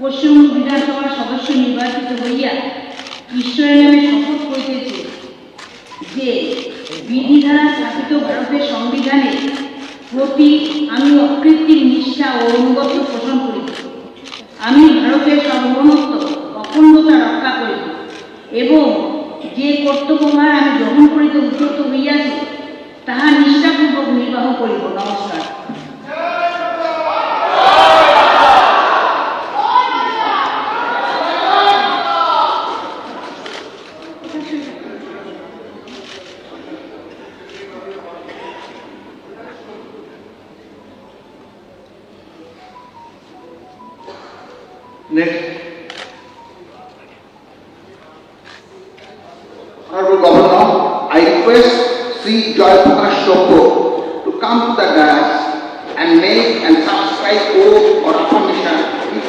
পশ্চিমবঙ্গ বিধানসভার সদস্য নির্বাচিত হইয়া ঈশ্বরের নামে শপথ করিতেছে যে বিধি দ্বারা স্থাপিত ভারতের সংবিধানের প্রতি আমি অকৃত্রিম নিষ্ঠা ও অনুগত্য পোষণ করিব। আমি ভারতের সার্বভৌমত্ব অখণ্ডতা রক্ষা করিব এবং যে কর্তব্যভার আমি গ্রহণ করিতে উদ্যত হইয়াছি তাহা নিষ্ঠাপূর্বক নির্বাহ করিব। নমস্কার। Next, Honorable Governor, I request Sri Joy Prakash Shoko to come to the dais and make and subscribe oath or affirmation before